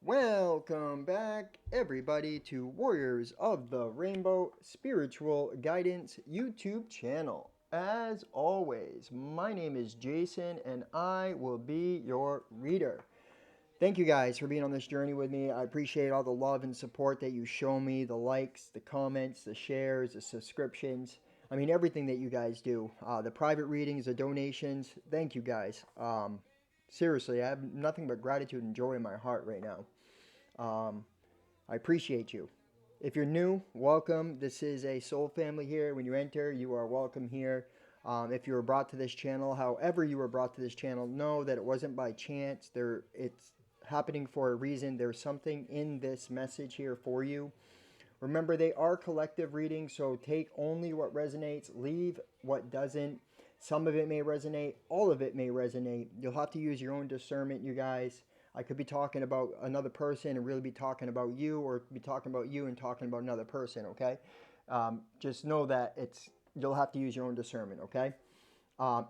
Welcome back, everybody, to Warriors of the Rainbow Spiritual Guidance YouTube channel. As always, my name is Jason and I will be your reader. Thank you guys for being on this journey with me. I appreciate all the love and support that you show me, the likes, the comments, the shares, the subscriptions. I mean, everything that you guys do. The private readings, the donations. Thank you guys. Seriously, I have nothing but gratitude and joy in my heart right now. I appreciate you. If you're new, welcome. This is a soul family here. When you enter, you are welcome here. If you were brought to this channel, however you were brought to this channel, know that it wasn't by chance. It's happening for a reason. There's something in this message here for you. Remember, they are collective readings, so take only what resonates, leave what doesn't. Some of it may resonate, all of it may resonate. You'll have to use your own discernment, you guys. I could be talking about another person and really be talking about you, or be talking about you and talking about another person, okay? Just know that you'll have to use your own discernment, okay?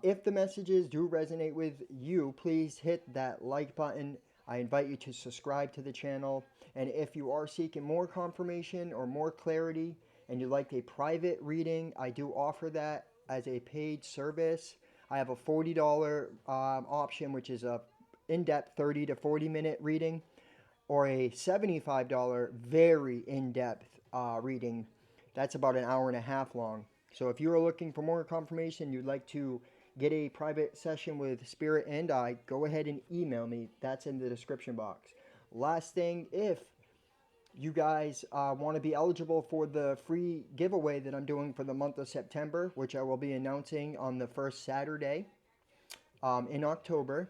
If the messages do resonate with you, please hit that like button. I invite you to subscribe to the channel. And if you are seeking more confirmation or more clarity and you'd like a private reading, I do offer that as a paid service. I have a $40 option, which is a in-depth 30 to 40 minute reading, or a $75 very in-depth reading. That's about an hour and a half long. So if you are looking for more confirmation, you'd like to get a private session with Spirit and I, go ahead and email me. That's in the description box. Last thing, if you guys want to be eligible for the free giveaway that I'm doing for the month of September, which I will be announcing on the first Saturday in October,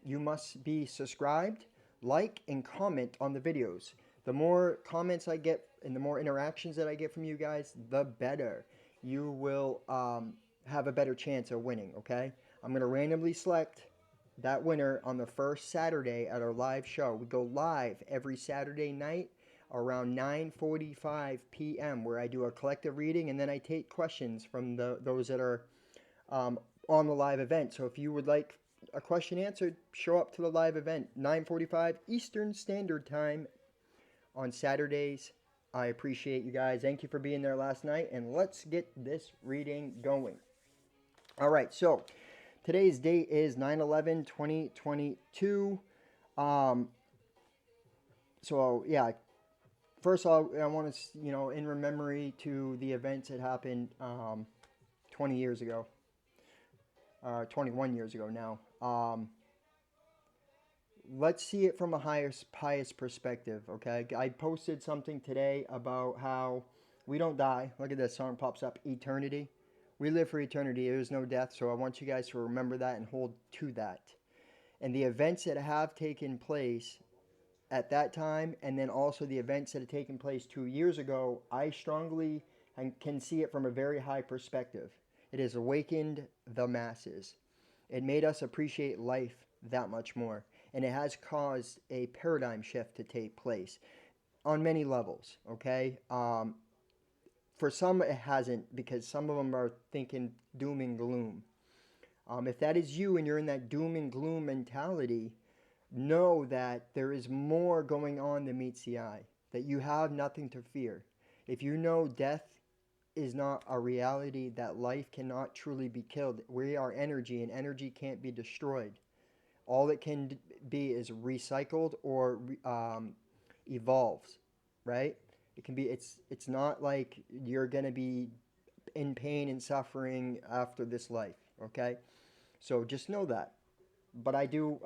you must be subscribed, like, and comment on the videos. The more comments I get and the more interactions that I get from you guys, the better. You will have a better chance of winning, okay? I'm going to randomly select that winner on the first Saturday at our live show. We go live every Saturday night around 9:45 p.m. where I do a collective reading and then I take questions from those that are on the live event. So if you would like a question answered, show up to the live event, 9:45 Eastern Standard Time on Saturdays. I appreciate you guys. Thank you for being there last night, and let's get this reading going. All right, so today's date is 9/11/2022. So yeah, first of all, I want to, in memory to the events that happened 20 years ago, 21 years ago now. Let's see it from a highest perspective, okay? I posted something today about how we don't die. Look at this, song pops up, eternity. We live for eternity. There is no death, so I want you guys to remember that and hold to that. And the events that have taken place at that time, and then also the events that have taken place 2 years ago, I strongly can see it from a very high perspective. It has awakened the masses. It made us appreciate life that much more. And it has caused a paradigm shift to take place on many levels, okay? For some, it hasn't, because some of them are thinking doom and gloom. If that is you and you're in that doom and gloom mentality, know that there is more going on than meets the eye, that you have nothing to fear. If you know death is not a reality, that life cannot truly be killed. We are energy, and energy can't be destroyed. All it can be is recycled or evolves, right? It can be. It's not like you're gonna be in pain and suffering after this life, okay? So just know that. But I do.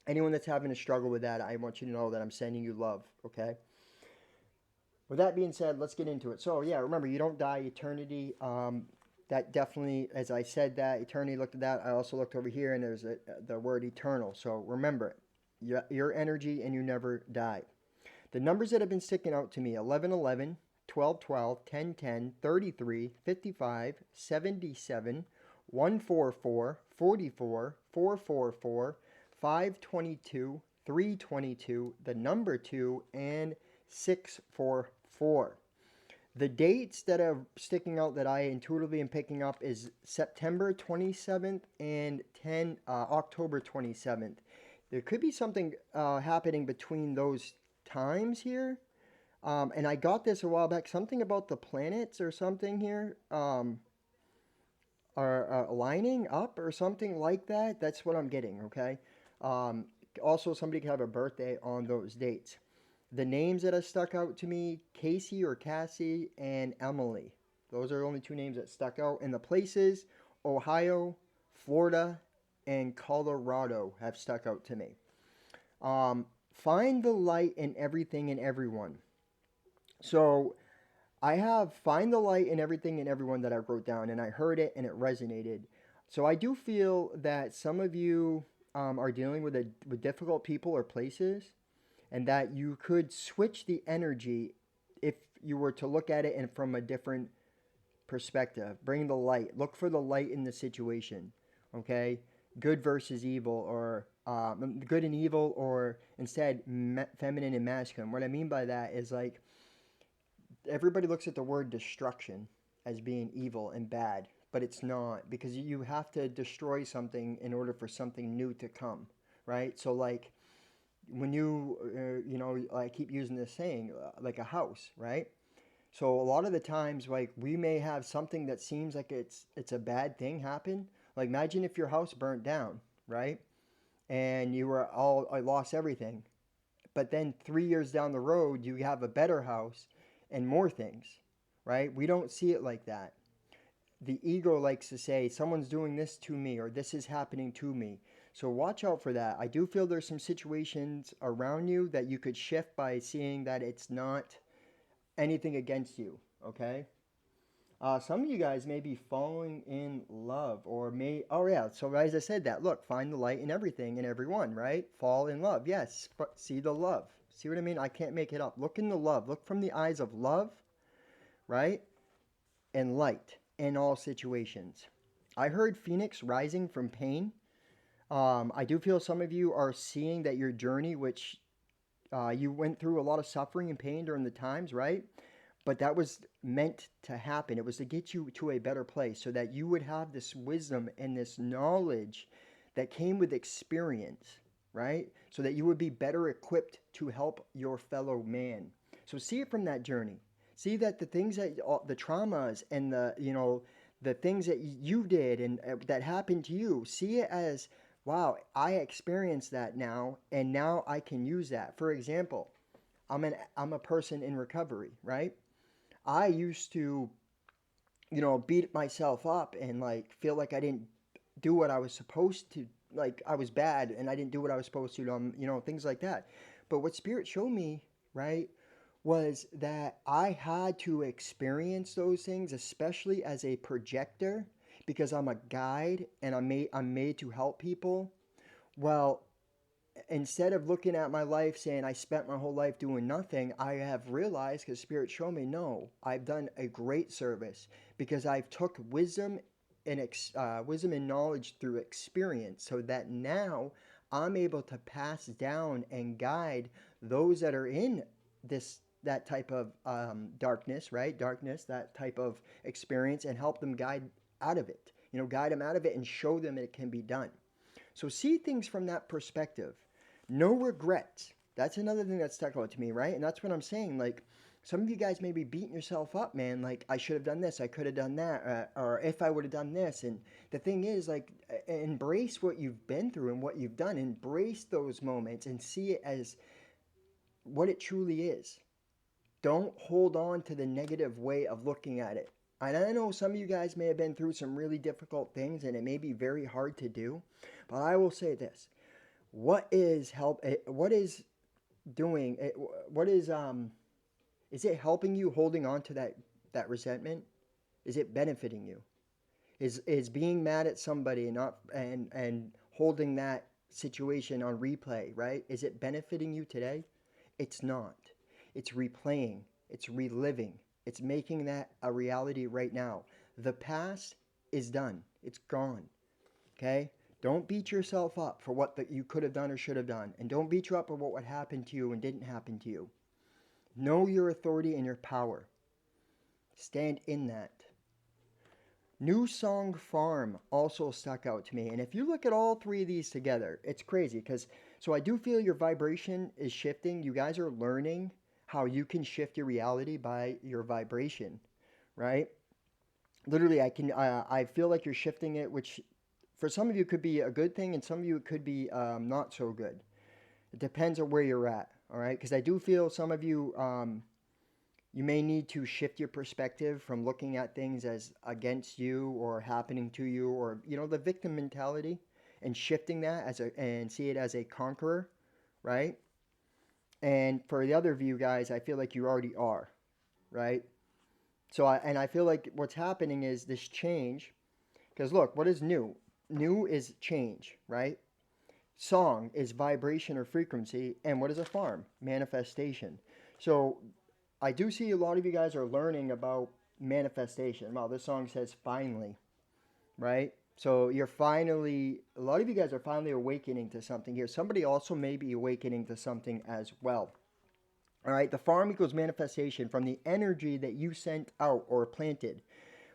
Anyone that's having a struggle with that, I want you to know that I'm sending you love, okay? With that being said, let's get into it. So yeah, remember, you don't die. Eternity. That definitely, as I said that, eternity, looked at that. I also looked over here and there's the word eternal. So remember it. Your energy and you never die. The numbers that have been sticking out to me, 1111, 1212, 1010, 33, 55, 77, 144, 44, 444, 522, 322, the number 2, and 644. The dates that are sticking out that I intuitively am picking up is September 27th and October 27th. There could be something happening between those times here. And I got this a while back. Something about the planets or something here are aligning up or something like that. That's what I'm getting, okay? Um, Also, somebody could have a birthday on those dates. The names that have stuck out to me, Casey or Cassie and Emily. Those are the only two names that stuck out. And the places, Ohio, Florida, and Colorado have stuck out to me. Find the light in everything and everyone. So I have find the light in everything and everyone that I wrote down, and I heard it and it resonated. So I do feel that some of you are dealing with difficult people or places, and that you could switch the energy if you were to look at it and from a different perspective. Bring the light. Look for the light in the situation. Okay, good versus evil, or good and evil, or instead feminine and masculine. What I mean by that is like everybody looks at the word destruction as being evil and bad, but it's not, because you have to destroy something in order for something new to come, right? So like when I keep using this saying, like a house, right? So a lot of the times, like we may have something that seems like it's a bad thing happen. Like imagine if your house burnt down, right? And you were all I lost everything. But then 3 years down the road, you have a better house and more things, right? We don't see it like that. The ego likes to say, someone's doing this to me or this is happening to me. So watch out for that. I do feel there's some situations around you that you could shift by seeing that it's not anything against you, okay? Some of you guys may be falling in love or may, oh yeah, so as I said that, look, find the light in everything and everyone, right? Fall in love, yes, but see the love. See what I mean? I can't make it up. Look in the love. Look from the eyes of love, right? And light in all situations. I heard Phoenix rising from pain. I do feel some of you are seeing that your journey, which you went through a lot of suffering and pain during the times, right? But that was meant to happen. It was to get you to a better place so that you would have this wisdom and this knowledge that came with experience, right? So that you would be better equipped to help your fellow man. So see it from that journey. See that the things that the traumas and the things that you did and that happened to you, see it as, wow, I experienced that now, and now I can use that. For example, I'm a person in recovery, right? I used to, beat myself up and like feel like I didn't do what I was supposed to, like I was bad and I didn't do what I was supposed to, things like that. But what Spirit showed me, right, was that I had to experience those things, especially as a projector, because I'm a guide and I'm made to help people. Well, instead of looking at my life saying I spent my whole life doing nothing, I have realized, because Spirit showed me, no, I've done a great service because I've took wisdom and knowledge through experience, so that now I'm able to pass down and guide those that are in that type of darkness, right? Darkness, that type of experience, and help them guide out of it. Guide them out of it and show them it can be done. So see things from that perspective. No regrets. That's another thing that stuck out to me, right? And that's what I'm saying. Like, some of you guys may be beating yourself up, man. Like, I should have done this, I could have done that, or if I would have done this. And the thing is, like, embrace what you've been through and what you've done. Embrace those moments and see it as what it truly is. Don't hold on to the negative way of looking at it. And I know some of you guys may have been through some really difficult things and it may be very hard to do, but I will say this. What is doing it, is it helping you holding on to that resentment? Is it benefiting you? Is being mad at somebody and not and holding that situation on replay, right? Is it benefiting you today? It's not. It's replaying, it's reliving, it's making that a reality right now. The past is done, it's gone, okay? Don't beat yourself up for what you could have done or should have done. And don't beat you up for what happened to you and didn't happen to you. Know your authority and your power. Stand in that. New Song Farm also stuck out to me. And if you look at all three of these together, it's crazy because So I do feel your vibration is shifting. You guys are learning how you can shift your reality by your vibration, right? Literally, I feel like you're shifting it, which for some of you could be a good thing, and some of you it could be not so good. It depends on where you're at, all right? Because I do feel some of you, you may need to shift your perspective from looking at things as against you or happening to you, or the victim mentality, and shifting that and see it as a conqueror, right? And for the other of you guys, I feel like you already are, right? I feel like what's happening is this change. Because look, what is new? New is change, right? Song is vibration or frequency. And what is a farm? Manifestation. So I do see a lot of you guys are learning about manifestation. Wow, this song says finally, right? So a lot of you guys are finally awakening to something here. Somebody also may be awakening to something as well. All right, the farm equals manifestation from the energy that you sent out or planted.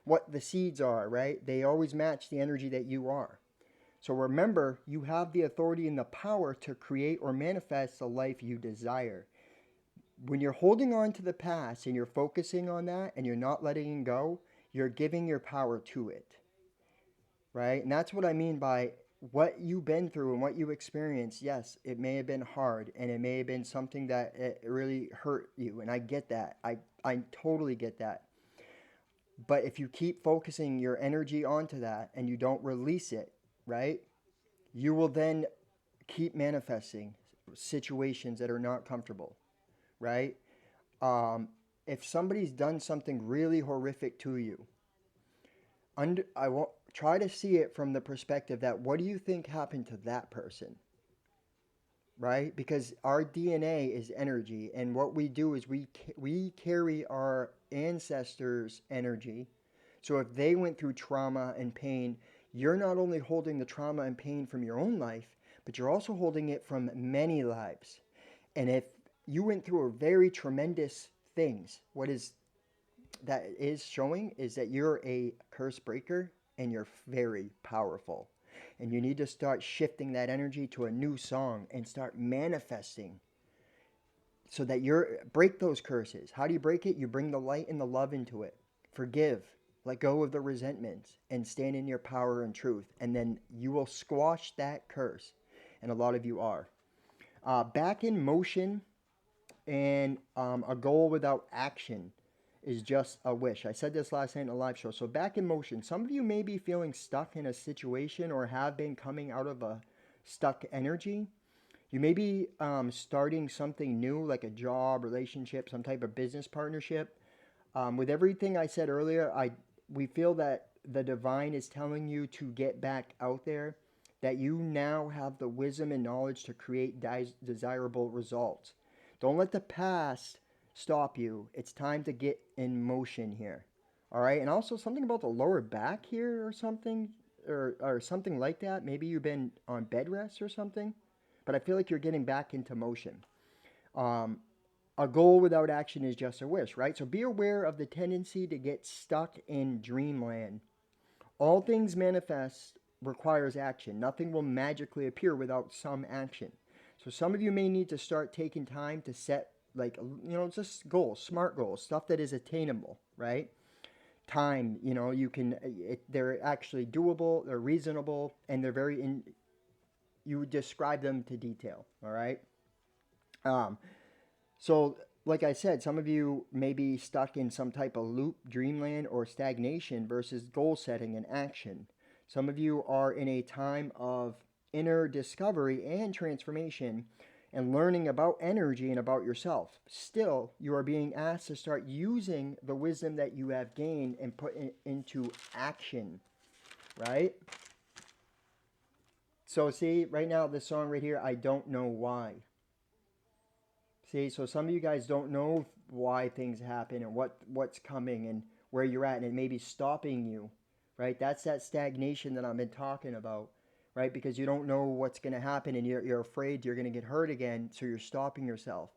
What the seeds are, right? They always match the energy that you are. So remember, you have the authority and the power to create or manifest the life you desire. When you're holding on to the past and you're focusing on that and you're not letting it go, you're giving your power to it, right? And that's what I mean by what you've been through and what you experienced. Yes, it may have been hard and it may have been something that it really hurt you. And I get that. I totally get that. But if you keep focusing your energy onto that and you don't release it, right, you will then keep manifesting situations that are not comfortable, right? If somebody's done something really horrific to you, I won't try to see it from the perspective that what do you think happened to that person, right? Because our DNA is energy, and what we do is we carry our ancestors' energy. So if they went through trauma and pain, you're not only holding the trauma and pain from your own life, but you're also holding it from many lives. And if you went through a very tremendous things, what is that is showing is that you're a curse breaker and you're very powerful. And you need to start shifting that energy to a new song and start manifesting so that you're break those curses. How do you break it? You bring the light and the love into it. Forgive. Let go of the resentments and stand in your power and truth. And then you will squash that curse. And a lot of you are. Back in motion and a goal without action is just a wish. I said this last night in a live show. So back in motion. Some of you may be feeling stuck in a situation or have been coming out of a stuck energy. You may be starting something new, like a job, relationship, some type of business partnership. With everything I said earlier, we feel that the divine is telling you to get back out there, that you now have the wisdom and knowledge to create desirable results. Don't let the past stop you. It's time to get in motion here. All right. And also something about the lower back here or something, or something like that. Maybe you've been on bed rest or something, but I feel like you're getting back into motion. A goal without action is just a wish, right? So be aware of the tendency to get stuck in dreamland. All things manifest requires action. Nothing will magically appear without some action. So some of you may need to start taking time to set, like, just goals, smart goals, stuff that is attainable, right? Time, they're actually doable, they're reasonable, and you describe them to detail, all right? So, like I said, some of you may be stuck in some type of loop, dreamland, or stagnation versus goal setting and action. Some of you are in a time of inner discovery and transformation and learning about energy and about yourself. Still, you are being asked to start using the wisdom that you have gained and put it into action, right? So see, right now, this song right here, I don't know why. See, so some of you guys don't know why things happen and what's coming and where you're at, and it may be stopping you, right? That's that stagnation that I've been talking about, right? Because you don't know what's going to happen and you're afraid you're going to get hurt again, so you're stopping yourself.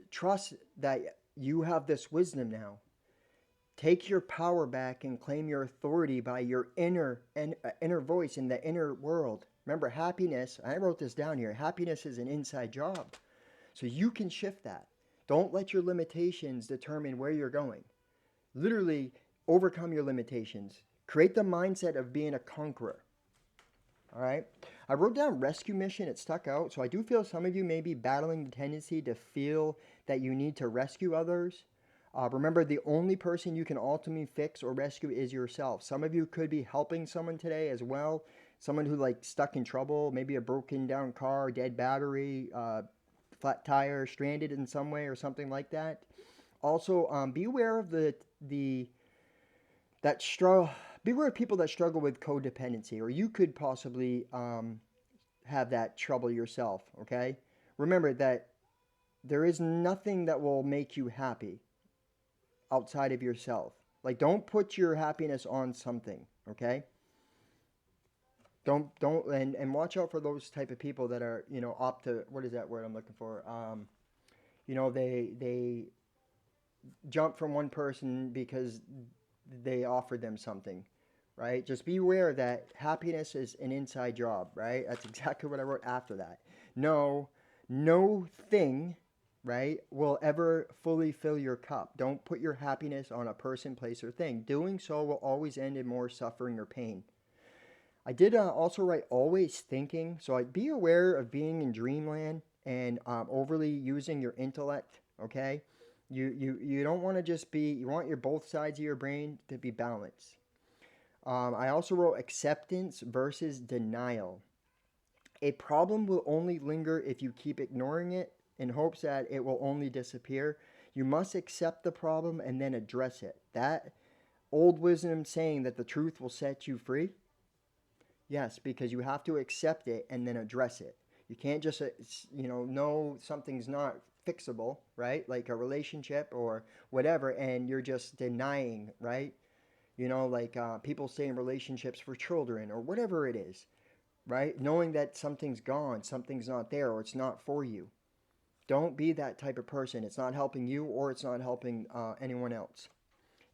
Trust that you have this wisdom now. Take your power back and claim your authority by your inner voice in the inner world. Remember, happiness, I wrote this down here, happiness is an inside job. So you can shift that. Don't let your limitations determine where you're going. Literally, overcome your limitations. Create the mindset of being a conqueror. All right. I wrote down rescue mission. It stuck out. So I do feel some of you may be battling the tendency to feel that you need to rescue others. Remember, the only person you can ultimately fix or rescue is yourself. Some of you could be helping someone today as well. Someone who like stuck in trouble, maybe a broken down car, dead battery, flat tire, stranded in some way or something like that. Also, be aware of that struggle. Beware of people that struggle with codependency, or you could possibly have that trouble yourself. Okay, remember that there is nothing that will make you happy outside of yourself. Like, don't put your happiness on something. Okay, don't and watch out for those type of people that are opt to, what is that word I'm looking for? They jump from one person because they offered them something, right? Just be aware that happiness is an inside job, right? That's exactly what I wrote after that. No thing, right, will ever fully fill your cup. Don't put your happiness on a person, place, or thing. Doing so will always end in more suffering or pain. I did also write always thinking. So I'd be aware of being in dreamland and overly using your intellect, okay? You don't want to just be, you want your both sides of your brain to be balanced. I also wrote acceptance versus denial. A problem will only linger if you keep ignoring it in hopes that it will only disappear. You must accept the problem and then address it. That old wisdom saying that the truth will set you free. Yes, because you have to accept it and then address it. You can't just, know something's not fixable, right? Like a relationship or whatever, and you're just denying, right? Like people stay in relationships for children or whatever it is, right? Knowing that something's gone, something's not there, or it's not for you. Don't be that type of person. It's not helping you or it's not helping anyone else.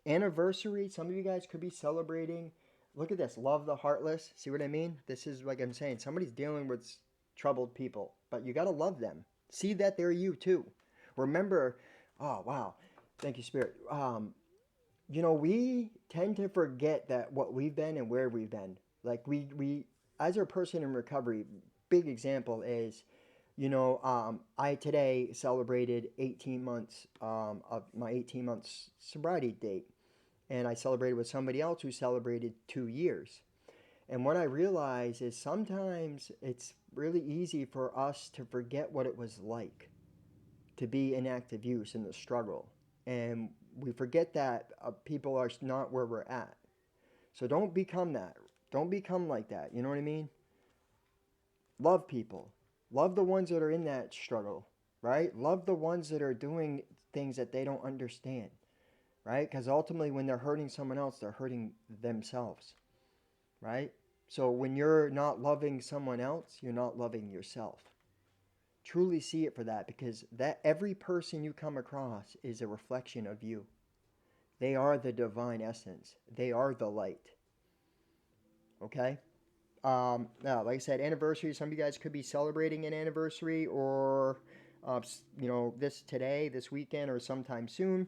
Anniversary, some of you guys could be celebrating. Look at this, love the heartless. See what I mean? This is like I'm saying, somebody's dealing with troubled people, but you got to love them. See that they're you too. Remember, oh wow, thank you, Spirit. We tend to forget that what we've been and where we've been. Like we as a person in recovery, big example is, I today celebrated 18 months of my 18 months sobriety date. And I celebrated with somebody else who celebrated 2 years. And what I realize is sometimes it's really easy for us to forget what it was like to be in active use in the struggle. And we forget that people are not where we're at. So don't become that. Don't become like that. You know what I mean? Love people. Love the ones that are in that struggle, right? Love the ones that are doing things that they don't understand, right? Because ultimately when they're hurting someone else, they're hurting themselves, right? So when you're not loving someone else, you're not loving yourself. Truly see it for that, because that every person you come across is a reflection of you. They are the divine essence. They are the light. Okay? Now, like I said, anniversary. Some of you guys could be celebrating an anniversary, or this weekend, or sometime soon.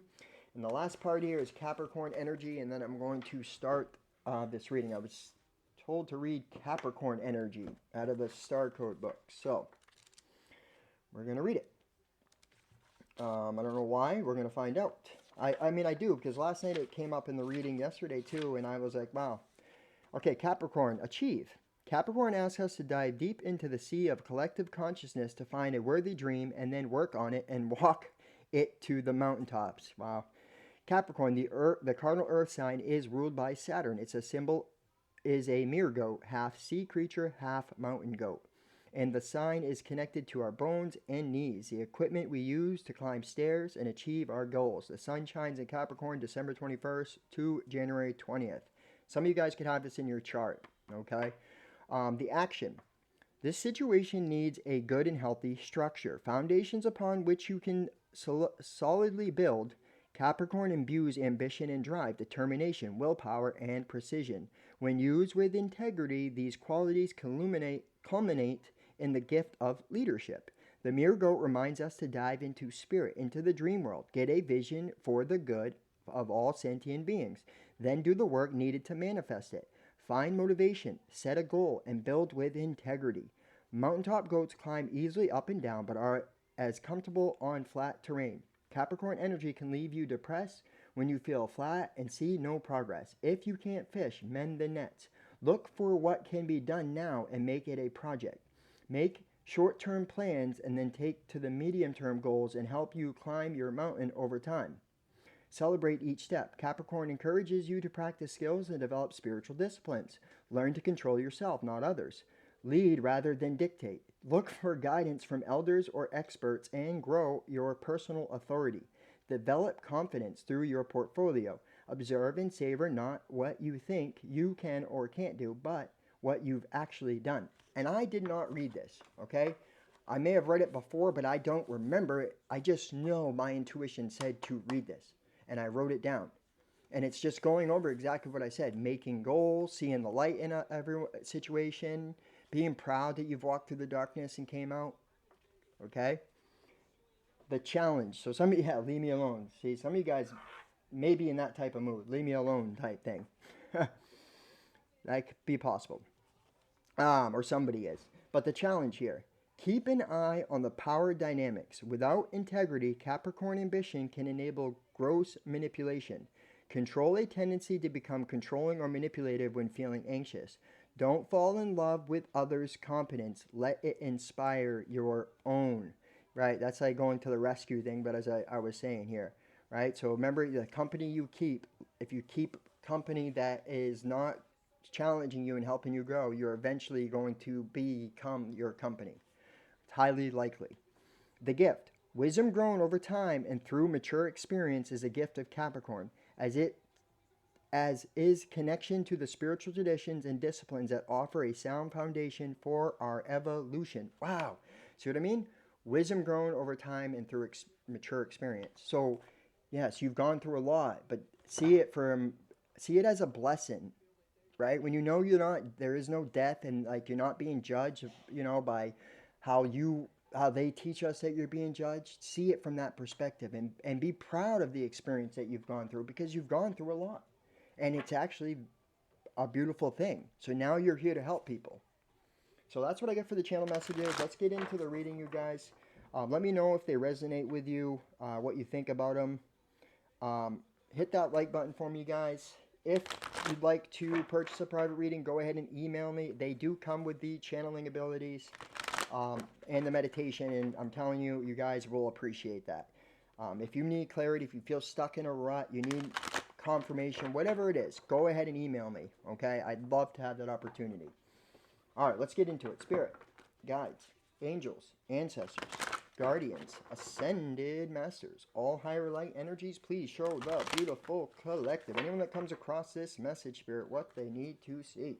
And the last part here is Capricorn Energy, and then I'm going to start this reading. I was told to read Capricorn Energy out of the Star Code book, so we're going to read it. I don't know why. We're going to find out. I mean, I do, because last night it came up in the reading yesterday too, and I was like, wow. Okay, Capricorn, achieve. Capricorn asks us to dive deep into the sea of collective consciousness to find a worthy dream and then work on it and walk it to the mountaintops. Wow. Capricorn, the cardinal earth sign, is ruled by Saturn. Its symbol is a mere goat, half sea creature, half mountain goat. And the sign is connected to our bones and knees, the equipment we use to climb stairs and achieve our goals. The sun shines in Capricorn December 21st to January 20th. Some of you guys can have this in your chart, okay? The action. This situation needs a good and healthy structure, foundations upon which you can solidly build. Capricorn imbues ambition and drive, determination, willpower, and precision. When used with integrity, these qualities culminate in the gift of leadership. The mirror goat reminds us to dive into spirit, into the dream world, get a vision for the good of all sentient beings, then do the work needed to manifest it. Find motivation, set a goal, and build with integrity. Mountaintop goats climb easily up and down, but are as comfortable on flat terrain. Capricorn energy can leave you depressed when you feel flat and see no progress. If you can't fish, mend the nets. Look for what can be done now and make it a project. Make short-term plans and then take to the medium-term goals and help you climb your mountain over time. Celebrate each step. Capricorn encourages you to practice skills and develop spiritual disciplines. Learn to control yourself, not others. Lead rather than dictate. Look for guidance from elders or experts and grow your personal authority. Develop confidence through your portfolio. Observe and savor not what you think you can or can't do, but what you've actually done. And I did not read this, okay? I may have read it before, but I don't remember it. I just know my intuition said to read this, and I wrote it down. And it's just going over exactly what I said. Making goals, seeing the light in every situation, being proud that you've walked through the darkness and came out, okay? The challenge. So some of you, yeah, leave me alone. See, some of you guys may be in that type of mood. Leave me alone type thing. That could be possible. Or somebody is. But the challenge here. Keep an eye on the power dynamics. Without integrity, Capricorn ambition can enable gross manipulation. Control a tendency to become controlling or manipulative when feeling anxious. Don't fall in love with others' competence. Let it inspire your own. Right? That's like going to the rescue thing, but as I was saying here. Right? So remember, the company you keep, if you keep company that is not challenging you and helping you grow, you're eventually going to become your company. It's highly likely. The gift. Wisdom grown over time and through mature experience is a gift of Capricorn, as is connection to the spiritual traditions and disciplines that offer a sound foundation for our evolution. Wow. See what I mean? Wisdom grown over time and through mature experience. So, yes, you've gone through a lot, but see it as a blessing, right? When you know there is no death, and like you're not being judged, by how they teach us that you're being judged. See it from that perspective and be proud of the experience that you've gone through, because you've gone through a lot. And it's actually a beautiful thing. So now you're here to help people. So that's what I get for the channel messages. Let's get into the reading, you guys. Let me know if they resonate with you, what you think about them. Hit that like button for me, guys. If you'd like to purchase a private reading, go ahead and email me. They do come with the channeling abilities and the meditation, and I'm telling you, you guys will appreciate that. If you need clarity, if you feel stuck in a rut, you need confirmation, whatever it is, go ahead and email me, okay? I'd love to have that opportunity. All right, let's get into it. Spirit, guides, angels, ancestors, guardians, ascended masters, all higher light energies, please show the beautiful collective. Anyone that comes across this message, Spirit, what they need to see.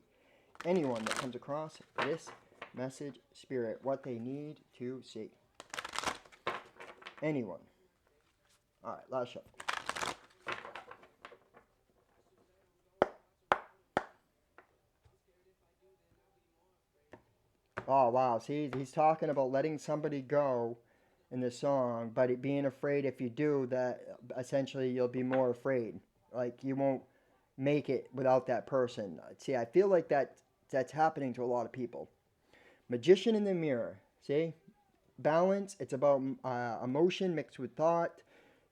Anyone that comes across this message, Spirit, what they need to see. Anyone. All right, last shuffle. Oh, wow. See, he's talking about letting somebody go in the song, but it being afraid if you do, that essentially you'll be more afraid. Like you won't make it without that person. See, I feel like that's happening to a lot of people. Magician in the mirror. See? Balance. It's about emotion mixed with thought.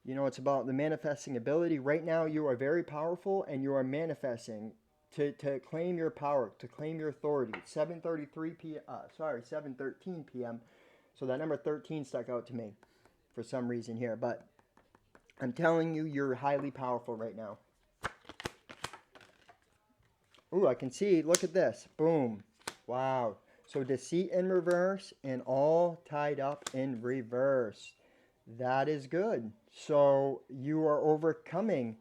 It's about the manifesting ability. Right now, you are very powerful and you are manifesting to claim your power, to claim your authority. 7:13 p.m. So that number 13 stuck out to me for some reason here. But I'm telling you, you're highly powerful right now. Ooh, I can see. Look at this. Boom. Wow. So deceit in reverse and all tied up in reverse. That is good. So you are overcoming.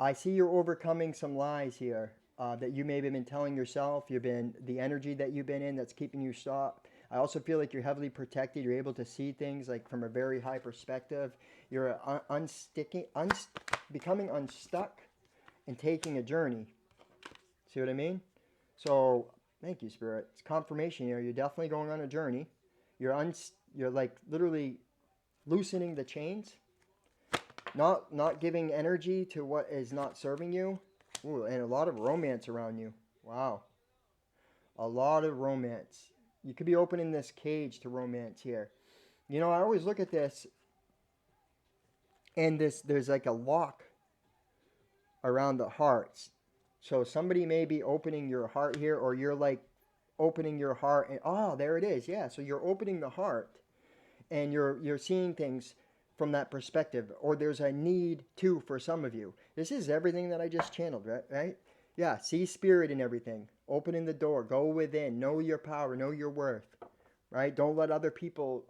I see you're overcoming some lies here that you may have been telling yourself. The energy that you've been in that's keeping you stopped. I also feel like you're heavily protected. You're able to see things like from a very high perspective. You're becoming unstuck and taking a journey. See what I mean? So Thank you, Spirit. It's confirmation here. You're definitely going on a journey. You're like literally loosening the chains, not giving energy to what is not serving you. Ooh, and a lot of romance around you. Wow. A lot of romance. You could be opening this cage to romance here. You know, I always look at this and there's like a lock around the hearts. So somebody may be opening your heart here, or you're like opening your heart and oh, there it is. Yeah, so you're opening the heart and you're seeing things from that perspective, or there's a need too for some of you. This is everything that I just channeled, right? Yeah, see spirit in everything. Opening the door, go within, know your power, know your worth, right? Don't let other people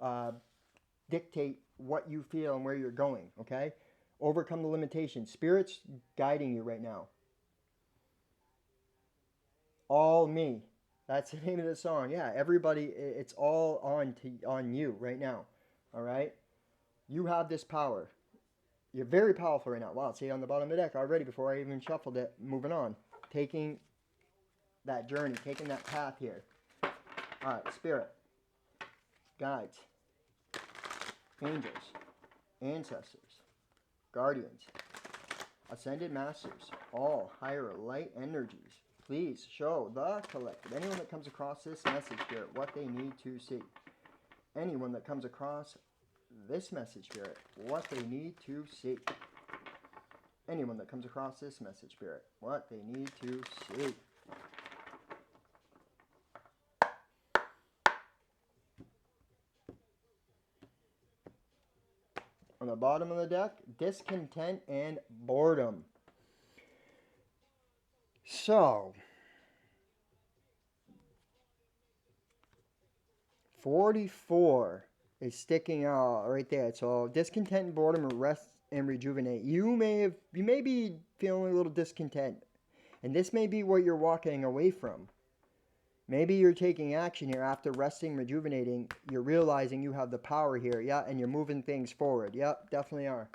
dictate what you feel and where you're going, okay? Overcome the limitations. Spirit's guiding you right now. All me. That's the name of the song. Yeah, everybody, it's all on you right now. All right? You have this power. You're very powerful right now. Wow, see on the bottom of the deck already before I even shuffled it. Moving on. Taking that journey, taking that path here. All right, Spirit, guides, angels, ancestors, guardians, ascended masters, all higher light energies. Please show the collective, anyone that comes across this message here, what they need to see. Anyone that comes across this message spirit, what they need to see. Anyone that comes across this message spirit, what they need to see. On the bottom of the deck, discontent and boredom. So, 44 is sticking out right there. So, discontent and boredom, rest and rejuvenate. You may be feeling a little discontent, and this may be what you're walking away from. Maybe you're taking action here after resting, rejuvenating. You're realizing you have the power here, yeah, and you're moving things forward. Yep, definitely are.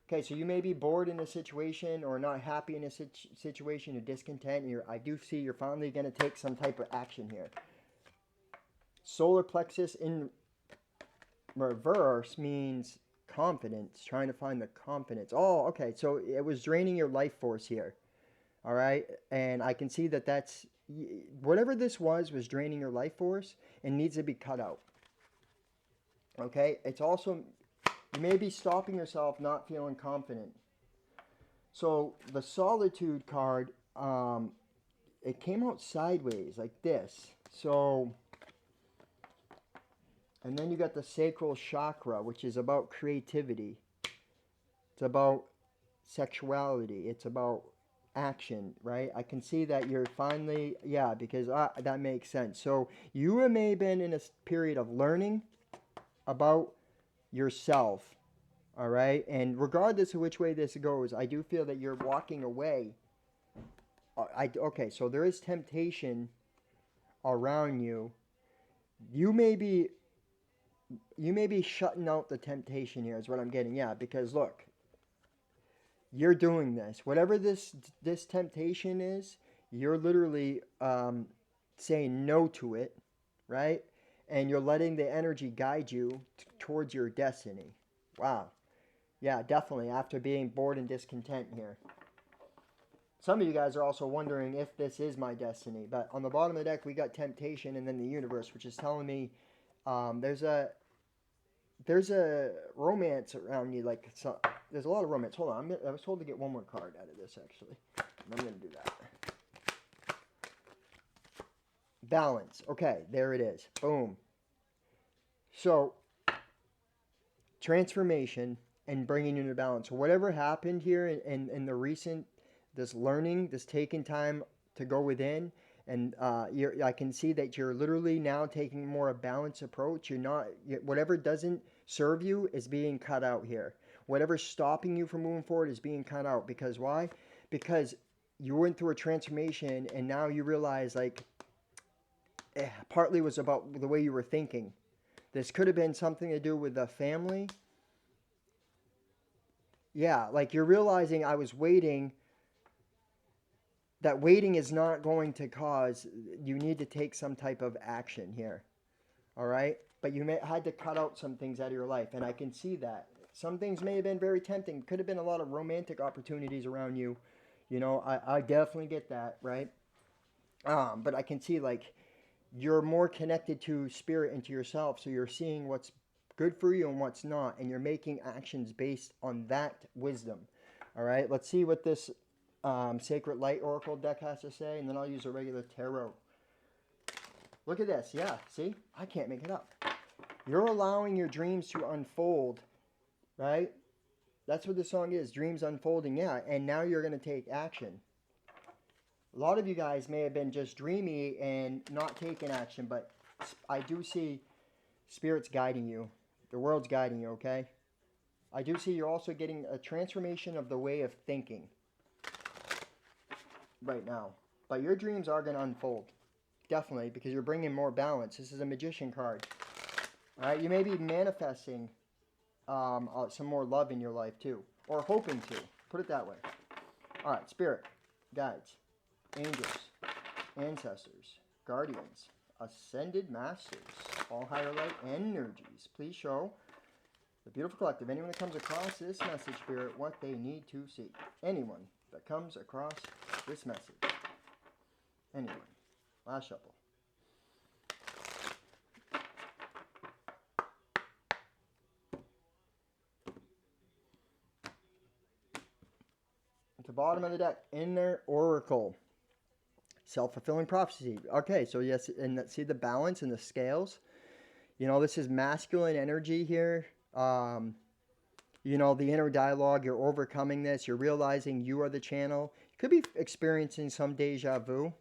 Okay, so you may be bored in a situation or not happy in a situation, you're discontent. I do see you're finally going to take some type of action here. Solar plexus in reverse means confidence, trying to find the confidence. Oh, okay, so it was draining your life force here. All right, and I can see that's whatever this was draining your life force and needs to be cut out. Okay, it's also, you may be stopping yourself not feeling confident. So the solitude card, it came out sideways like this. So, and then you got the sacral chakra, which is about creativity. It's about sexuality. It's about action, right? I can see that you're finally, yeah, because that makes sense. So you may have been in a period of learning about yourself, all right? And regardless of which way this goes, I do feel that you're walking away. Okay, so there is temptation around you. You may be shutting out the temptation here is what I'm getting. Yeah, because look, you're doing this. Whatever this temptation is, you're literally saying no to it, right? And you're letting the energy guide you towards your destiny. Wow. Yeah, definitely. After being bored and discontent here. Some of you guys are also wondering if this is my destiny. But on the bottom of the deck, we got temptation and then the universe, which is telling me there's a romance around you. Like, so, there's a lot of romance. Hold on. I was told to get one more card out of this, actually. I'm going to do that. Balance. Okay, there it is. Boom. So, transformation and bringing you into balance. So whatever happened here in the recent, this learning, this taking time to go within, and I can see that you're literally now taking more a balanced approach. Whatever doesn't serve you is being cut out here. Whatever's stopping you from moving forward is being cut out. Because why? Because you went through a transformation and now you realize partly was about the way you were thinking. This could have been something to do with the family. Yeah, like you're realizing I was waiting that waiting is not going to cause, you need to take some type of action here. All right? But you had to cut out some things out of your life, and I can see that. Some things may have been very tempting. Could have been a lot of romantic opportunities around you. You know, I definitely get that, right? But I can see, like, you're more connected to spirit and to yourself, so you're seeing what's good for you and what's not, and you're making actions based on that wisdom. All right, let's see what this Sacred Light Oracle deck has to say, and then I'll use a regular tarot. Look at this. Yeah, see? I can't make it up. You're allowing your dreams to unfold, right? That's what the song is, dreams unfolding. Yeah, and now you're going to take action. A lot of you guys may have been just dreamy and not taking action, but I do see Spirit's guiding you. The world's guiding you, okay? I do see you're also getting a transformation of the way of thinking right now. But your dreams are going to unfold. Definitely, because you're bringing more balance. This is a Magician card. All right, you may be manifesting some more love in your life too, or hoping to. Put it that way. All right, Spirit, guides, angels, ancestors, guardians, ascended masters, all higher light energies. Please show the beautiful collective, anyone that comes across this message, Spirit, what they need to see. Anyone that comes across this message. Anyone. Last shuffle. At the bottom of the deck, Inner Oracle. Self-fulfilling prophecy. Okay, so yes, and see the balance and the scales. You know, this is masculine energy here. You know, the inner dialogue, you're overcoming this. You're realizing you are the channel. You could be experiencing some deja vu.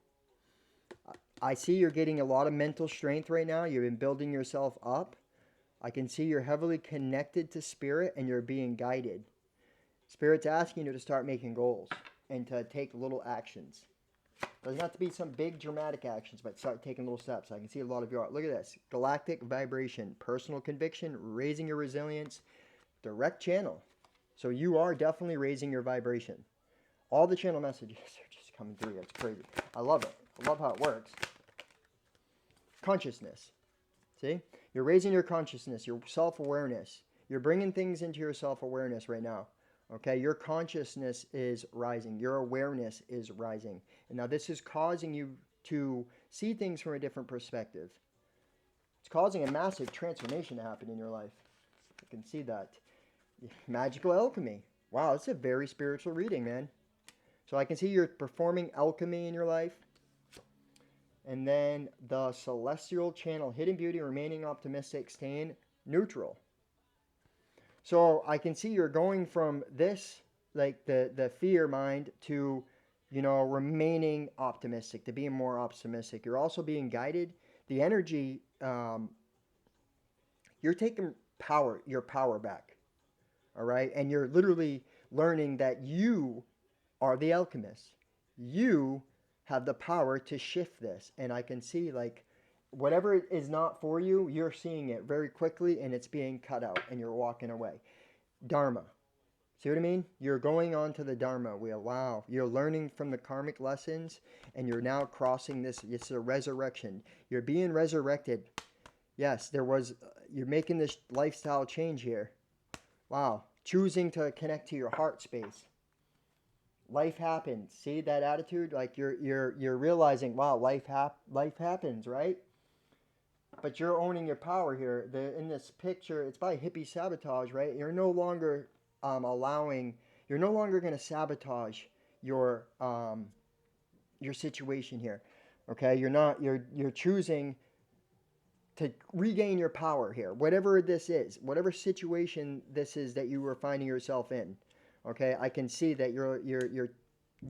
I see you're getting a lot of mental strength right now. You've been building yourself up. I can see you're heavily connected to Spirit and you're being guided. Spirit's asking you to start making goals and to take little actions. Doesn't have to be some big dramatic actions, but start taking little steps. I can see a lot of you are. Look at this. Galactic vibration, personal conviction, raising your resilience, direct channel. So you are definitely raising your vibration. All the channel messages are just coming through. It's crazy. I love it. I love how it works. Consciousness. See? You're raising your consciousness, your self-awareness. You're bringing things into your self-awareness right now. Okay? Your consciousness is rising. Your awareness is rising. And now this is causing you to see things from a different perspective. It's causing a massive transformation to happen in your life. I can see that. Magical alchemy. Wow, it's a very spiritual reading, man. So I can see you're performing alchemy in your life. And then the celestial channel, hidden beauty, remaining optimistic, staying neutral. So I can see you're going from this, like the fear mind, to, you know, remaining optimistic, to being more optimistic. You're also being guided. The energy, you're taking your power back. All right? And you're literally learning that you are the alchemist. You have the power to shift this. And I can see, like, whatever is not for you, you're seeing it very quickly and it's being cut out and you're walking away. Dharma. See what I mean? You're going on to the Dharma wheel. Wow. You're learning from the karmic lessons and you're now crossing this. It's a resurrection. You're being resurrected. Yes, you're making this lifestyle change here. Wow. Choosing to connect to your heart space. Life happens. See that attitude? Like you're realizing, wow, life happens, right? But you're owning your power here. In this picture, it's by hippie sabotage, right? You're no longer you're no longer going to sabotage your situation here. Okay? You're choosing to regain your power here. Whatever this is, whatever situation this is that you were finding yourself in. Okay, I can see that you're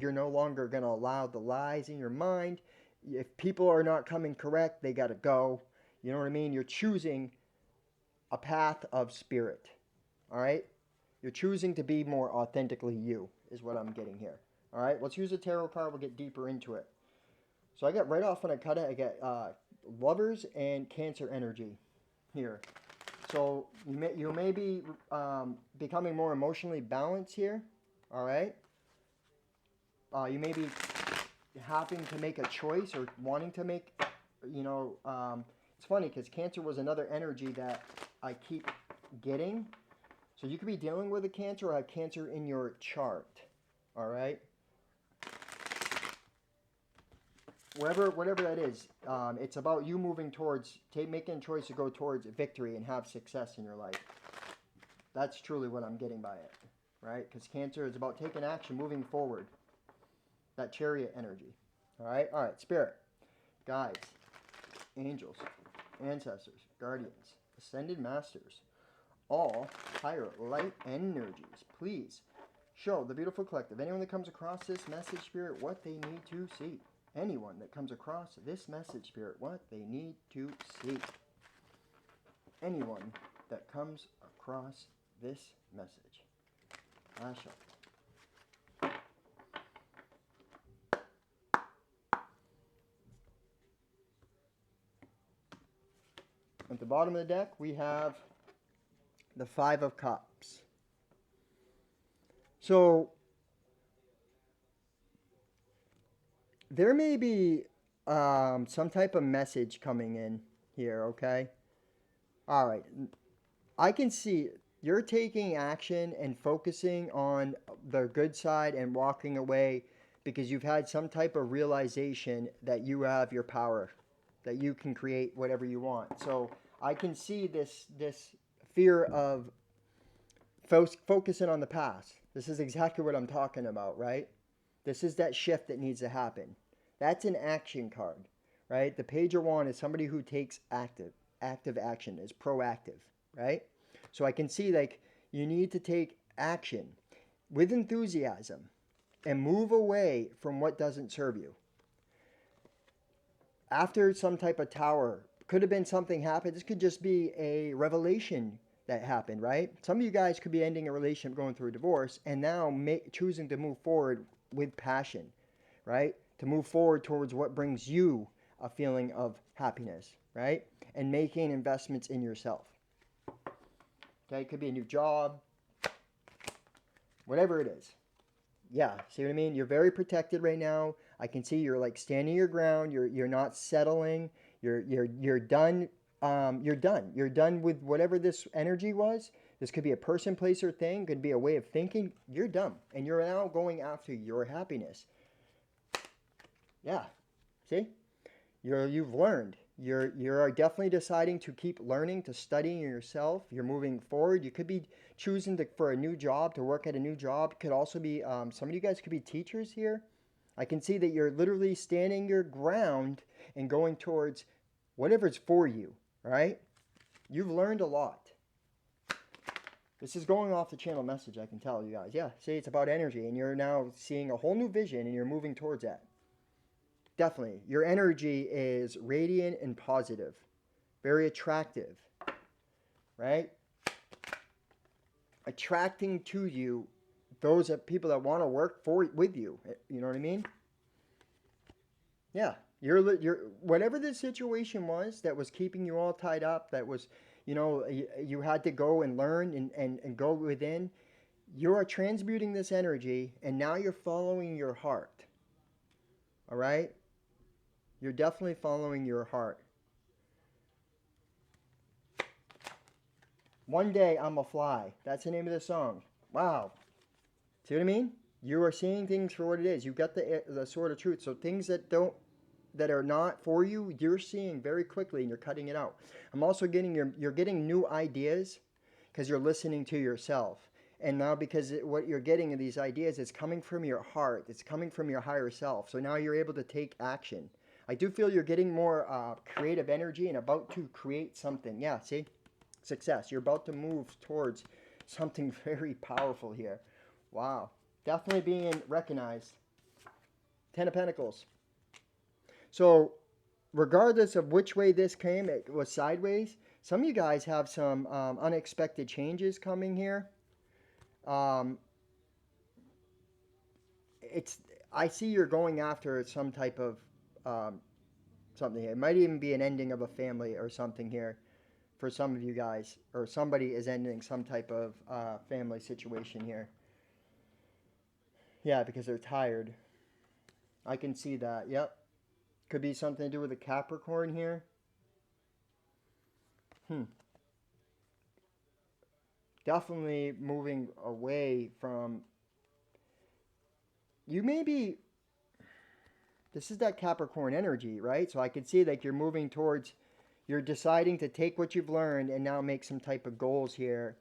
no longer going to allow the lies in your mind. If people are not coming correct, they got to go. You know what I mean? You're choosing a path of spirit. All right? You're choosing to be more authentically you is what I'm getting here. All right? Let's use a tarot card. We'll get deeper into it. So I got right off when I cut it, I get Lovers and Cancer energy here. So you may be becoming more emotionally balanced here, all right? You may be having to make a choice or wanting to make, you know, it's funny because Cancer was another energy that I keep getting. So you could be dealing with a Cancer or have Cancer in your chart. All right. Whatever that is, it's about you moving towards, making a choice to go towards victory and have success in your life. That's truly what I'm getting by it, right? Because Cancer is about taking action, moving forward. That Chariot energy. All right, Spirit, guides, angels, ancestors, guardians, ascended masters, all higher light energies, please show the beautiful collective, anyone that comes across this message, Spirit, what they need to see. Anyone that comes across this message, Spirit, what they need to see. Anyone that comes across this message, I shall. At the bottom of the deck, we have the Five of Cups. So there may be some type of message coming in here, okay? All right. I can see you're taking action and focusing on the good side and walking away because you've had some type of realization that you have your power, that you can create whatever you want. So I can see this fear of focusing on the past. This is exactly what I'm talking about, right? This is that shift that needs to happen. That's an action card, right? The Page of Wands is somebody who takes active action, is proactive, right? So I can see like you need to take action with enthusiasm and move away from what doesn't serve you. After some type of tower, could have been something happened. This could just be a revelation that happened, right? Some of you guys could be ending a relationship, going through a divorce, and now choosing to move forward with passion, right? To move forward towards what brings you a feeling of happiness, right? And making investments in yourself. Okay, it could be a new job, whatever it is. Yeah, see what I mean? You're very protected right now. I can see you're like standing your ground. You're not settling. You're done. You're done. You're done with whatever this energy was. This could be a person, place, or thing. Could be a way of thinking. You're done, and you're now going after your happiness. Yeah, see, you've learned. You're definitely deciding to keep learning, to studying yourself. You're moving forward. You could be choosing for a new job, to work at a new job. Could also be some of you guys could be teachers here. I can see that you're literally standing your ground and going towards whatever's for you, right? You've learned a lot. This is going off the channel message, I can tell you guys. Yeah, see, it's about energy, and you're now seeing a whole new vision, and you're moving towards that. Definitely. Your energy is radiant and positive. Very attractive. Right? Attracting to you those people that want to work with you. You know what I mean? Yeah. You're whatever the situation was that was keeping you all tied up, that was, you had to go and learn and go within. You are transmuting this energy, and now you're following your heart. All right? You're definitely following your heart. One day I'm a fly. That's the name of the song. Wow. See what I mean? You are seeing things for what it is. You've got the sword of truth. So things that are not for you, you're seeing very quickly, and you're cutting it out. I'm also getting you're getting new ideas because you're listening to yourself. And now because what you're getting in these ideas is coming from your heart. It's coming from your higher self. So now you're able to take action. I do feel you're getting more creative energy and about to create something. Yeah, see? Success. You're about to move towards something very powerful here. Wow. Definitely being recognized. Ten of Pentacles. So regardless of which way this came, it was sideways. Some of you guys have some unexpected changes coming here. I see you're going after some type of something here. It might even be an ending of a family or something here for some of you guys, or somebody is ending some type of family situation here. Yeah, because they're tired. I can see that. Yep. Could be something to do with a Capricorn here. Hmm. Definitely moving away from. You may be. This is that Capricorn energy, right? So I could see like you're moving towards. You're deciding to take what you've learned and now make some type of goals here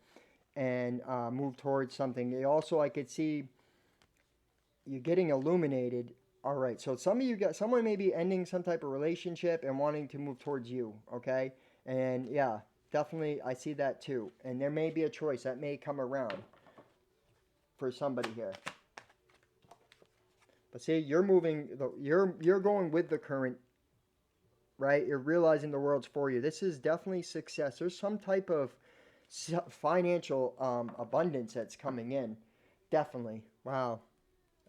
and move towards something. Also, I could see you're getting illuminated. All right, so some of you got someone may be ending some type of relationship and wanting to move towards you. Okay, and yeah, definitely I see that too. And there may be a choice that may come around for somebody here. But see, you're moving. You're going with the current, right? You're realizing the world's for you. This is definitely success. There's some type of financial abundance that's coming in. Definitely. Wow.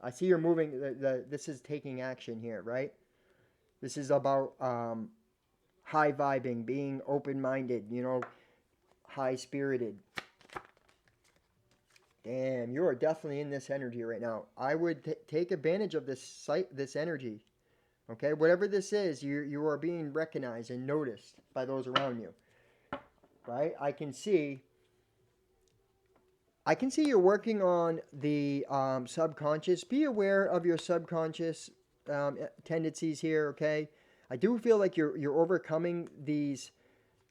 I see you're moving. This is taking action here, right? This is about high vibing, being open minded, high spirited. Damn, you are definitely in this energy right now. I would take advantage of this energy. Okay, whatever this is, you are being recognized and noticed by those around you. Right? I can see you're working on the subconscious. Be aware of your subconscious tendencies here, okay? I do feel like you're overcoming these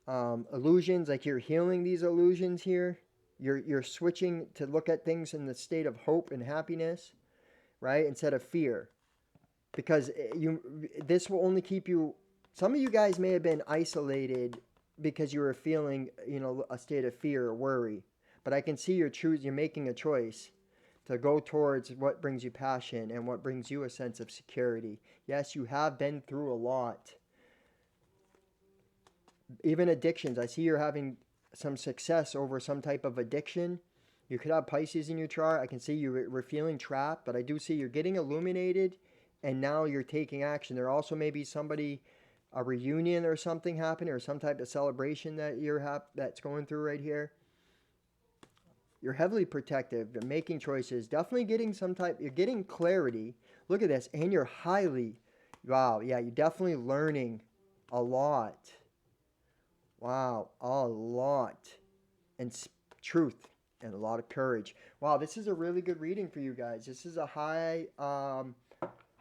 illusions, like you're healing these illusions here. You're switching to look at things in the state of hope and happiness, right? Instead of fear. Because this will only keep you. Some of you guys may have been isolated because you were feeling, a state of fear or worry. But I can see you're making a choice to go towards what brings you passion and what brings you a sense of security. Yes, you have been through a lot. Even addictions. I see you're having some success over some type of addiction. You could have Pisces in your chart. I can see you were feeling trapped, but I do see you're getting illuminated and now you're taking action. There also may be a reunion or something happening or some type of celebration that that's going through right here. You're heavily protective. You're making choices. Definitely getting you're getting clarity. Look at this. And you're wow, yeah, you're definitely learning a lot. Wow, a lot. And truth and a lot of courage. Wow, this is a really good reading for you guys. This is a high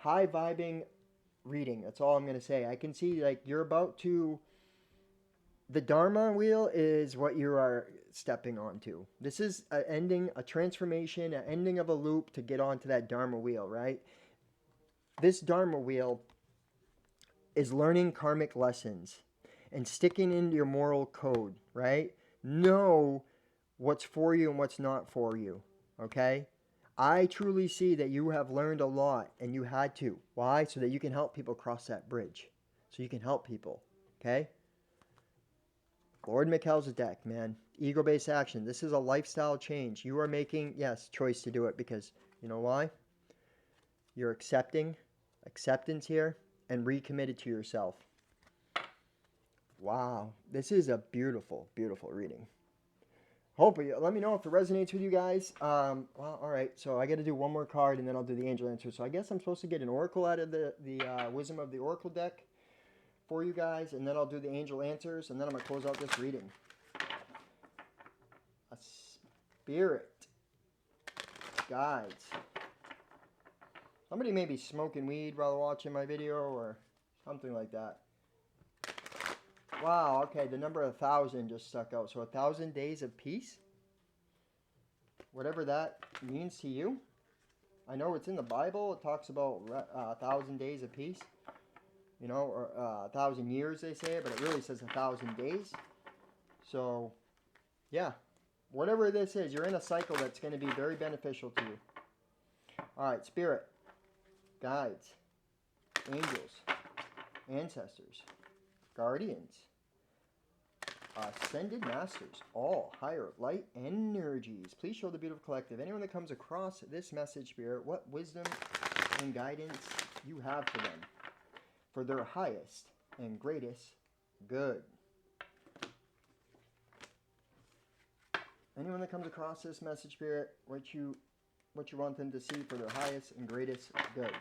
vibing reading. That's all I'm going to say. I can see like you're about to. The Dharma wheel is what you are stepping onto. This is an ending, a transformation, an ending of a loop to get onto that Dharma wheel, right? This Dharma wheel is learning karmic lessons and sticking into your moral code, right? Know what's for you and what's not for you, okay? I truly see that you have learned a lot and you had to. Why? So that you can help people cross that bridge. So you can help people, okay? Lord Mikkel's deck, man. Ego-based action. This is a lifestyle change. You are making, yes, choice to do it because, you know why? You're acceptance here, and recommitted to yourself. Wow. This is a beautiful, beautiful reading. Hopefully, let me know if it resonates with you guys. Well, all right. So I got to do one more card, and then I'll do the angel answer. So I guess I'm supposed to get an oracle out of the Wisdom of the Oracle deck for you guys, and then I'll do the angel answers, and then I'm going to close out this reading. A spirit guides. Somebody may be smoking weed while watching my video or something like that. Wow, okay, the number 1,000 just stuck out. So 1,000 days of peace? Whatever that means to you. I know it's in the Bible. It talks about 1,000 days of peace. Or 1,000 years they say, but it really says 1,000 days. So, yeah. Whatever this is, you're in a cycle that's going to be very beneficial to you. All right, spirit, guides, angels, ancestors, guardians, ascended masters, all higher light energies. Please show the beautiful collective. Anyone that comes across this message, spirit, what wisdom and guidance you have for them, for their highest and greatest good. Anyone that comes across this message, spirit, what you want them to see for their highest and greatest good.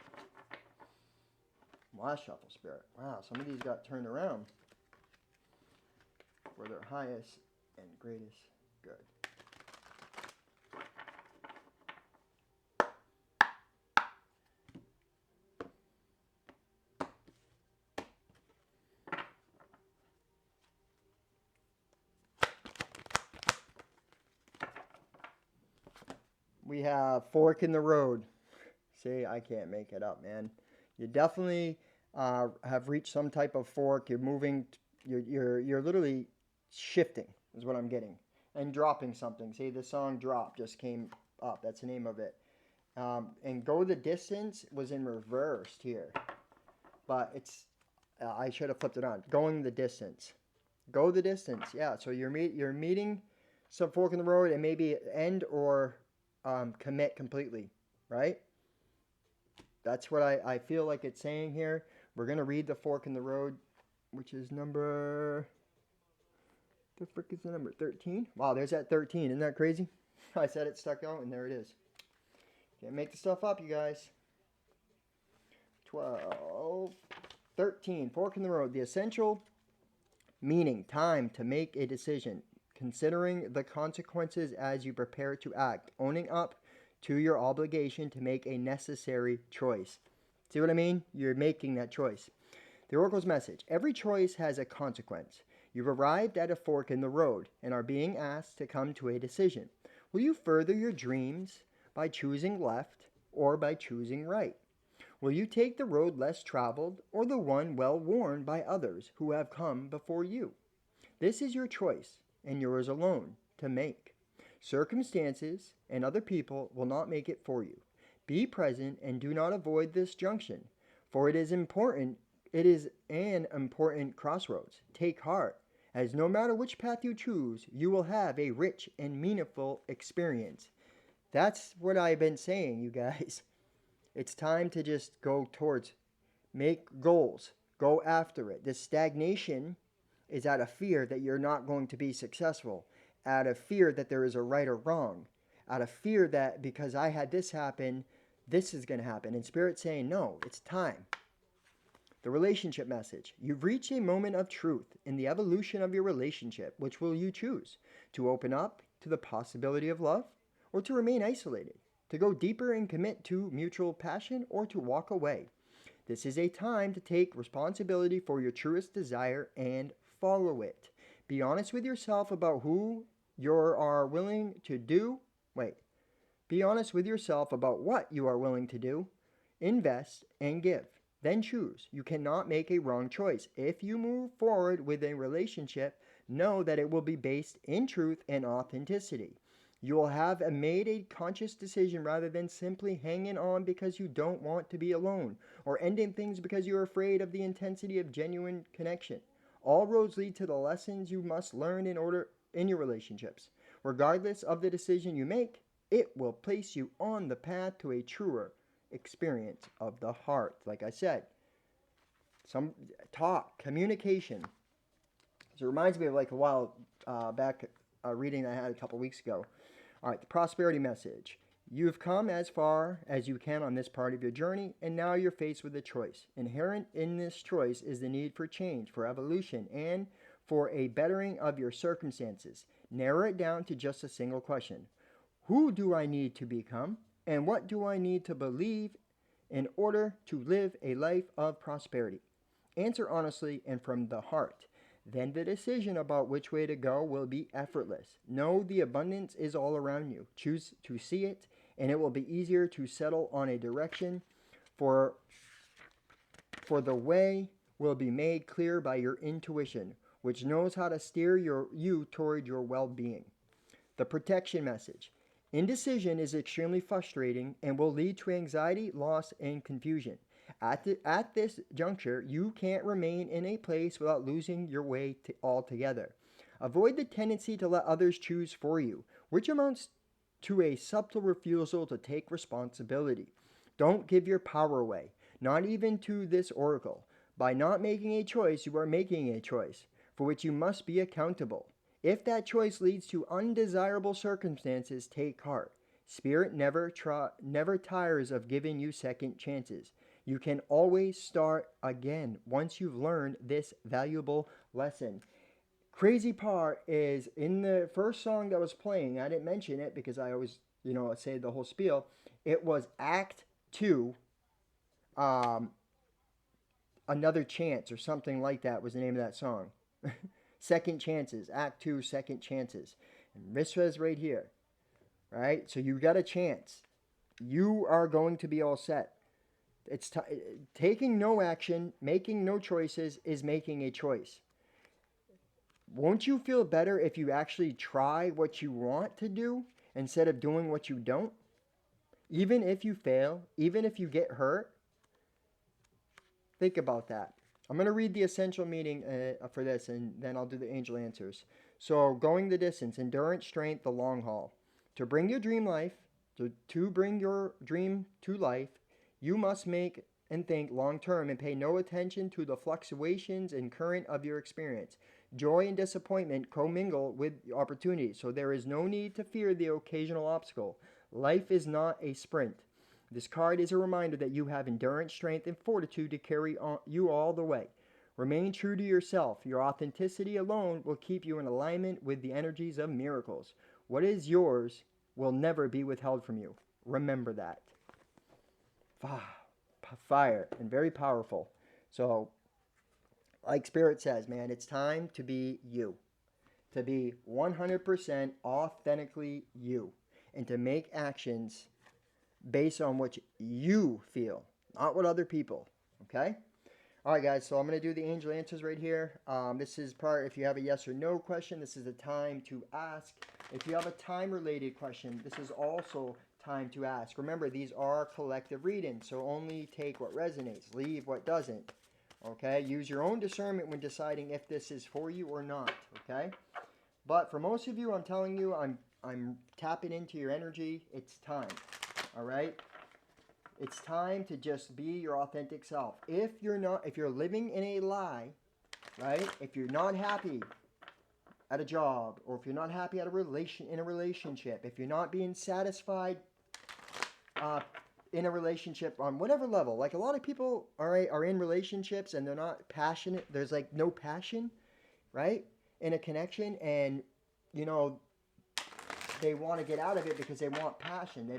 Last shuffle, Spirit. Wow, some of these got turned around for their highest and greatest good. We have fork in the road. See, I can't make it up, man. You definitely have reached some type of fork. You're moving. You're literally shifting, is what I'm getting, and dropping something. See, the song "Drop" just came up. That's the name of it. And "Go the Distance" was in reversed here, but it's. I should have flipped it on. Going the distance. Go the distance. Yeah. So you're meeting some fork in the road, and maybe end or commit completely, right? That's what I feel like it's saying here. We're going to read the fork in the road, which is number... The frick is the number? 13? Wow, there's that 13. Isn't that crazy? I said it stuck out, and there it is. Can't make the stuff up, you guys. 12... 13. Fork in the road. The essential meaning. Time to make a decision. Considering the consequences as you prepare to act. Owning up to your obligation to make a necessary choice. See what I mean? You're making that choice. The Oracle's message. Every choice has a consequence. You've arrived at a fork in the road and are being asked to come to a decision. Will you further your dreams by choosing left or by choosing right? Will you take the road less traveled or the one well worn by others who have come before you? This is your choice and yours alone to make. Circumstances and other people will not make it for you. Be present and do not avoid this junction, for it is important. It is an important crossroads. Take heart, as no matter which path you choose, you will have a rich and meaningful experience. That's what I've been saying, you guys. It's time to just go towards, make goals, go after it. This stagnation is out of fear that you're not going to be successful, out of fear that there is a right or wrong, out of fear that because I had this happen, this is going to happen. And Spirit's saying, no, it's time. The relationship message. You've reached a moment of truth in the evolution of your relationship. Which will you choose? To open up to the possibility of love or to remain isolated? To go deeper and commit to mutual passion or to walk away? This is a time to take responsibility for your truest desire and follow it. Be honest with yourself about who you are willing to do. Be honest with yourself about what you are willing to do, invest, and give. Then choose. You cannot make a wrong choice. If you move forward with a relationship, know that it will be based in truth and authenticity. You will have made a conscious decision rather than simply hanging on because you don't want to be alone or ending things because you're afraid of the intensity of genuine connection. All roads lead to the lessons you must learn in your relationships. Regardless of the decision you make, it will place you on the path to a truer experience of the heart. Like I said, some talk, communication. So it reminds me of like a while back reading I had a couple weeks ago. All right, the prosperity message. You've come as far as you can on this part of your journey, and now you're faced with a choice. Inherent in this choice is the need for change, for evolution, and for a bettering of your circumstances. Narrow it down to just a single question. Who do I need to become, and what do I need to believe in order to live a life of prosperity? Answer honestly and from the heart. Then the decision about which way to go will be effortless. Know the abundance is all around you. Choose to see it, and it will be easier to settle on a direction, for the way will be made clear by your intuition, which knows how to steer you toward your well-being. The protection message. Indecision is extremely frustrating and will lead to anxiety, loss, and confusion. At this juncture, you can't remain in a place without losing your way altogether. Avoid the tendency to let others choose for you, which amounts to a subtle refusal to take responsibility. Don't give your power away, not even to this oracle. By not making a choice, you are making a choice, for which you must be accountable. If that choice leads to undesirable circumstances, take heart. Spirit never tires of giving you second chances. You can always start again once you've learned this valuable lesson. Crazy part is in the first song that was playing, I didn't mention it because I always, say the whole spiel. It was Act 2, um, Another Chance or something like that was the name of that song. Second Chances, Act 2, Second Chances. And this was right here, right? So you got a chance. You are going to be all set. It's taking no action, making no choices is making a choice. Won't you feel better if you actually try what you want to do instead of doing what you don't? Even if you fail, even if you get hurt, think about that. I'm going to read the essential meaning for this, and then I'll do the angel answers. So, going the distance, endurance, strength, the long haul. To bring your dream life, to bring your dream to life, you must make and think long term and pay no attention to the fluctuations and current of your experience. Joy and disappointment commingle with opportunity, so there is no need to fear the occasional obstacle. Life is not a sprint. This card is a reminder that you have endurance, strength, and fortitude to carry you all the way. Remain true to yourself. Your authenticity alone will keep you in alignment with the energies of miracles. What is yours will never be withheld from you. Remember that. Fire and very powerful. So, like Spirit says, man, it's time to be you. To be 100% authentically you. And to make actions based on what you feel, not what other people, okay? All right, guys, so I'm going to do the angel answers right here. This is part, if you have a yes or no question, this is the time to ask. If you have a time-related question, this is also time to ask. Remember, these are collective readings, so only take what resonates, leave what doesn't, okay? Use your own discernment when deciding if this is for you or not, okay? But for most of you, I'm telling you, I'm tapping into your energy. It's time. All right? It's time to just be your authentic self. If you're living in a lie, right? If you're not happy at a job, or if you're not happy in a relationship, if you're not being satisfied in a relationship on whatever level, like a lot of people are in relationships and they're not passionate. There's like no passion, right? In a connection, and they want to get out of it because they want passion.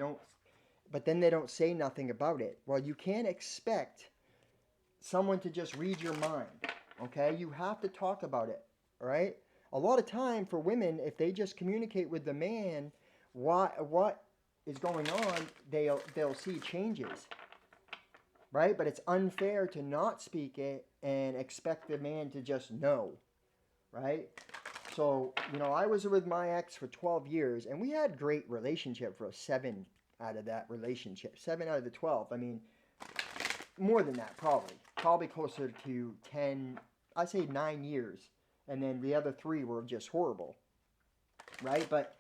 But then they don't say nothing about it. Well, you can't expect someone to just read your mind, okay? You have to talk about it, all right? A lot of time for women, if they just communicate with the man what is going on, they'll see changes, right? But it's unfair to not speak it and expect the man to just know, right? So, I was with my ex for 12 years, and we had great relationship for 7 out of that relationship. 7 out of the 12. I mean, more than that, probably. Probably closer to 10, I say 9 years. And then the other 3 were just horrible, right? But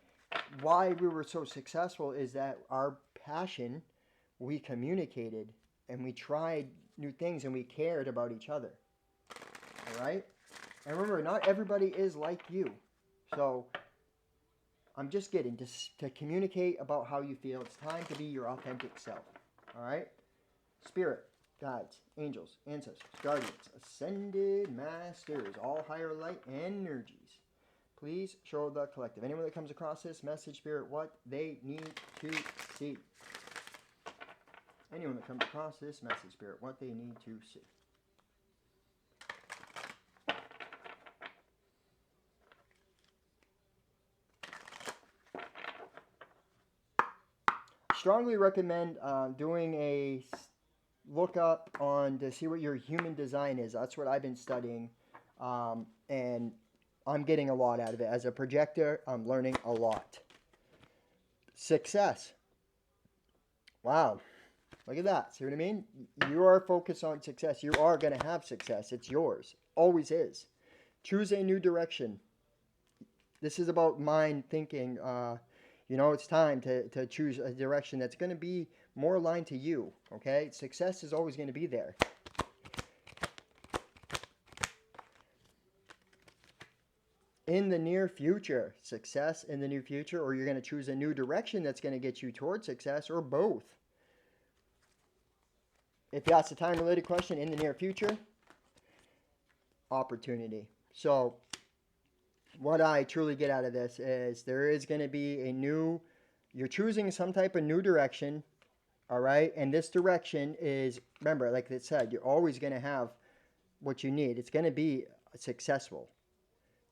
why we were so successful is that our passion, we communicated, and we tried new things, and we cared about each other, all right? And remember, not everybody is like you. So I'm just getting to communicate about how you feel. It's time to be your authentic self. All right? Spirit, guides, angels, ancestors, guardians, ascended masters, all higher light energies. Please show the collective. Anyone that comes across this message, Spirit, what they need to see. Anyone that comes across this message, Spirit, what they need to see. Strongly recommend doing a look up on to see what your human design is. That's what I've been studying, and I'm getting a lot out of it. As a projector, I'm learning a lot. Success. Wow. Look at that. See what I mean? You are focused on success. You are going to have success. It's yours. Always is. Choose a new direction. This is about mind thinking. It's time to choose a direction that's going to be more aligned to you, okay? Success is always going to be there. In the near future, success in the near future, or you're going to choose a new direction that's going to get you towards success, or both. if you ask a time-related question in the near future, opportunity. So what I truly get out of this is there is going to be you're choosing some type of new direction, all right? And this direction is, remember, like it said, you're always going to have what you need. It's going to be successful.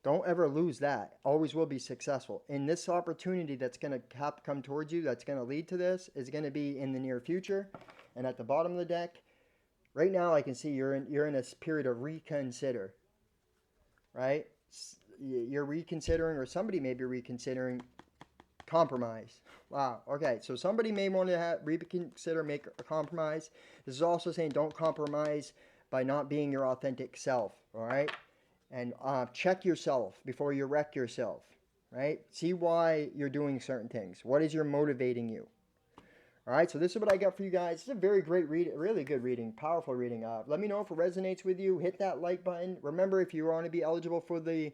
Don't ever lose that. Always will be successful. And this opportunity that's going to come towards you, that's going to lead to this, is going to be in the near future. And at the bottom of the deck, right now I can see you're in a period of reconsider, right? You're reconsidering, or somebody may be reconsidering compromise. Wow. Okay. So somebody may want to reconsider, make a compromise. This is also saying don't compromise by not being your authentic self. All right. And check yourself before you wreck yourself. Right. See why you're doing certain things. What is your motivating you? All right. So this is what I got for you guys. It's a very great read, really good reading, powerful reading. Let me know if it resonates with you. Hit that like button. Remember, if you want to be eligible for the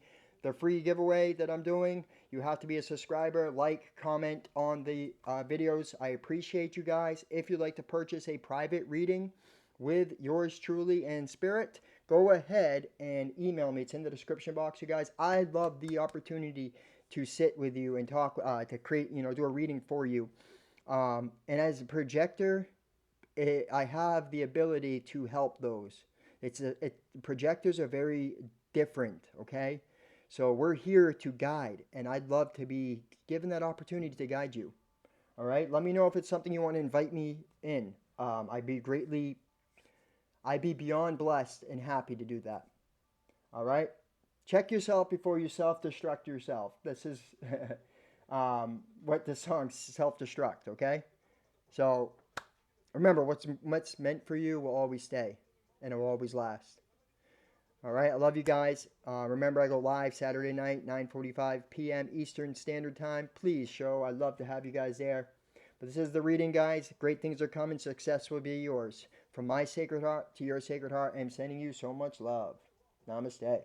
free giveaway that I'm doing, you have to be a subscriber, like, comment on the videos. I appreciate you guys. If you'd like to purchase a private reading with yours truly and Spirit, go ahead and email me. It's in the description box, you guys. I love the opportunity to sit with you and talk, to create, do a reading for you. And as a projector, I have the ability to help those. Projectors are very different, okay? So we're here to guide, and I'd love to be given that opportunity to guide you. All right? Let me know if it's something you want to invite me in. I'd be beyond blessed and happy to do that. All right? Check yourself before you self-destruct yourself. This is what the song self-destruct, okay? So remember, what's meant for you will always stay, and it will always last. All right, I love you guys. Remember, I go live Saturday night, 9:45 p.m. Eastern Standard Time. Please show. I'd love to have you guys there. But this is the reading, guys. Great things are coming. Success will be yours. From my sacred heart to your sacred heart, I'm sending you so much love. Namaste.